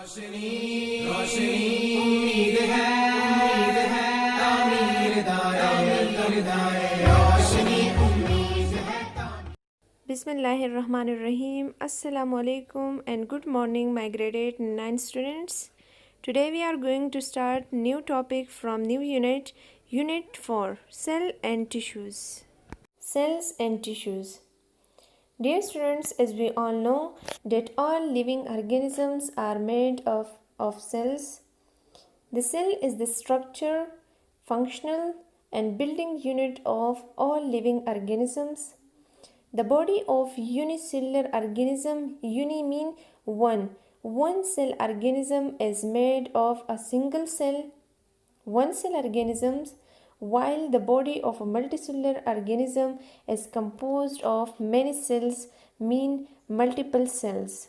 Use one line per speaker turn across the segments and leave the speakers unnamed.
रोशनी रोशनी उम्मीद है तामीर दाए रोशनी उम्मीद है
Bismillahirrahmanirrahim. Assalamu alaikum and good morning, my grade 8 and 9 students. Today we are going to start new topic from new unit, Unit 4, Cell and Tissues. Cells and Tissues. Dear students, as we all know that all living organisms are made of cells. The cell is the structure, functional and building unit of all living organisms. The body of unicellular organism, uni mean one. One cell organism is made of a single cell, one cell organisms, while the body of a multicellular organism is composed of many cells, mean multiple cells.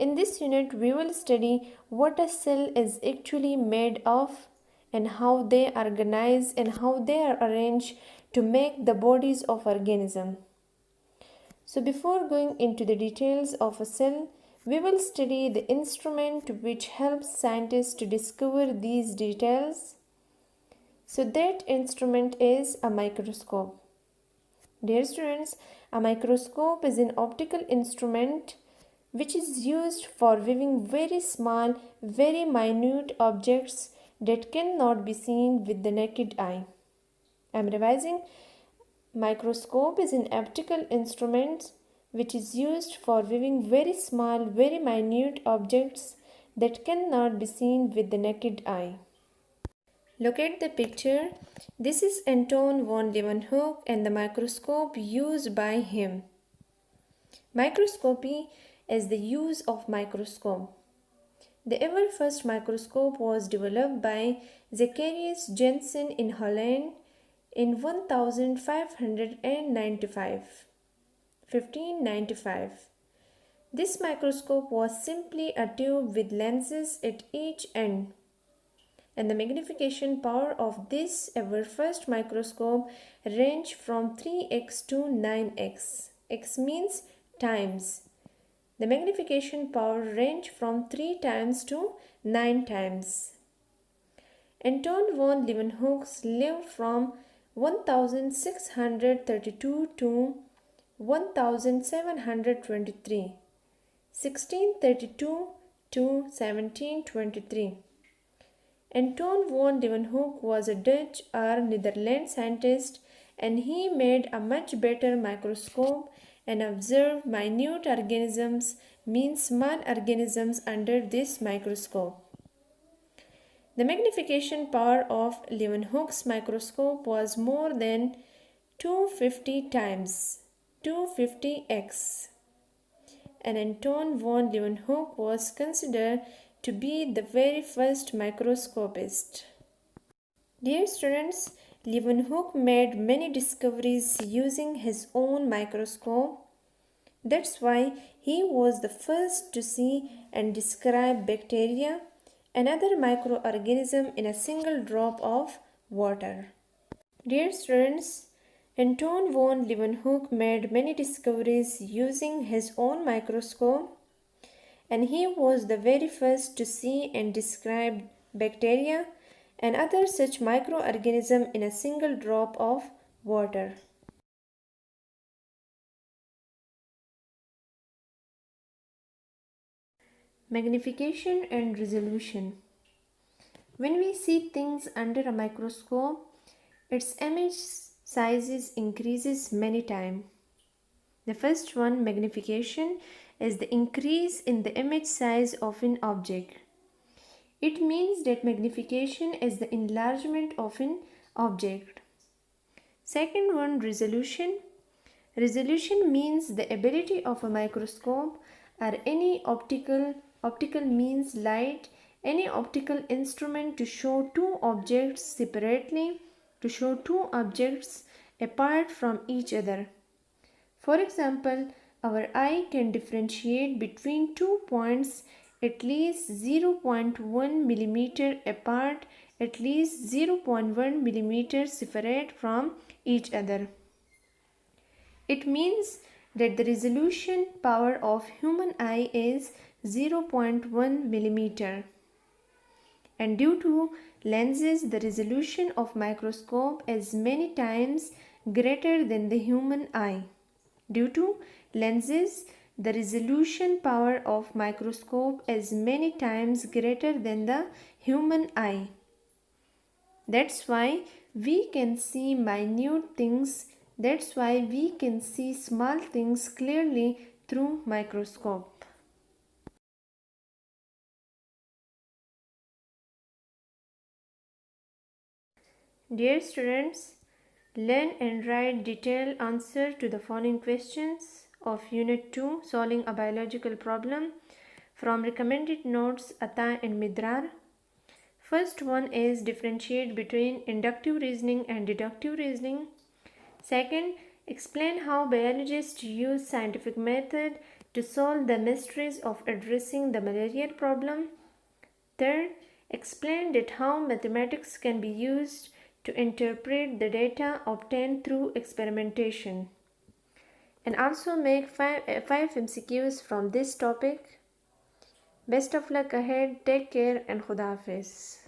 In this unit, we will study what a cell is actually made of and how they organize and how they are arranged to make the bodies of organism. So before going into the details of a cell, we will study the instrument which helps scientists to discover these details. So that instrument is a microscope. Dear students, a microscope is an optical instrument which is used for viewing very small, very minute objects that cannot be seen with the naked eye. I am revising. Microscope is an optical instrument which is used for viewing very small, very minute objects that cannot be seen with the naked eye. Look at the picture. This is Anton von Leeuwenhoek and the microscope used by him. Microscopy is the use of microscope. The ever first microscope was developed by Zacharias Janssen in Holland in 1595. This microscope was simply a tube with lenses at each end, and the magnification power of this ever first microscope ranged from 3x to 9x. X means times. The magnification power ranged from 3 times to 9 times. Anton von Leeuwenhoek lived from 1632 to 1723, 1632 to 1723. Anton von Leeuwenhoek was a Dutch or Netherlands scientist, and he made a much better microscope and observed minute organisms, means small organisms, under this microscope. The magnification power of Leeuwenhoek's microscope was more than 250 times, 250x. And Anton von Leeuwenhoek was considered to be the very first microscopist. Dear students, Leeuwenhoek made many discoveries using his own microscope. That's why he was the first to see and describe bacteria, another microorganism, in a single drop of water. Dear students, Anton von Leeuwenhoek made many discoveries using his own microscope, and he was the very first to see and describe bacteria and other such microorganism in a single drop of water. Magnification and resolution. When we see things under a microscope, its image sizes increases many times. The first one, magnification, is the increase in the image size of an object. It means that magnification is the enlargement of an object. Second one, resolution. Resolution means the ability of a microscope or any optical means light, any optical instrument to show two objects separately, to show two objects apart from each other. For example, our eye can differentiate between 2 points at least 0.1 millimeter apart, at least 0.1 millimeter separate from each other. It means that the resolution power of human eye is 0.1 millimeter. And due to lenses, the resolution of microscope is many times greater than the human eye. Due to lenses, the resolution power of microscope is many times greater than the human eye. That's why we can see minute things. That's why we can see small things clearly through microscope. Dear students, learn and write detailed answer to the following questions of Unit 2, Solving a Biological Problem, from recommended notes Ata and Midrar. First one is differentiate between inductive reasoning and deductive reasoning. Second, explain how biologists use scientific method to solve the mysteries of addressing the malaria problem. Third, explain that how mathematics can be used to interpret the data obtained through experimentation. And also make 5 MCQs from this topic. Best of luck ahead. Take care and Khuda Hafiz.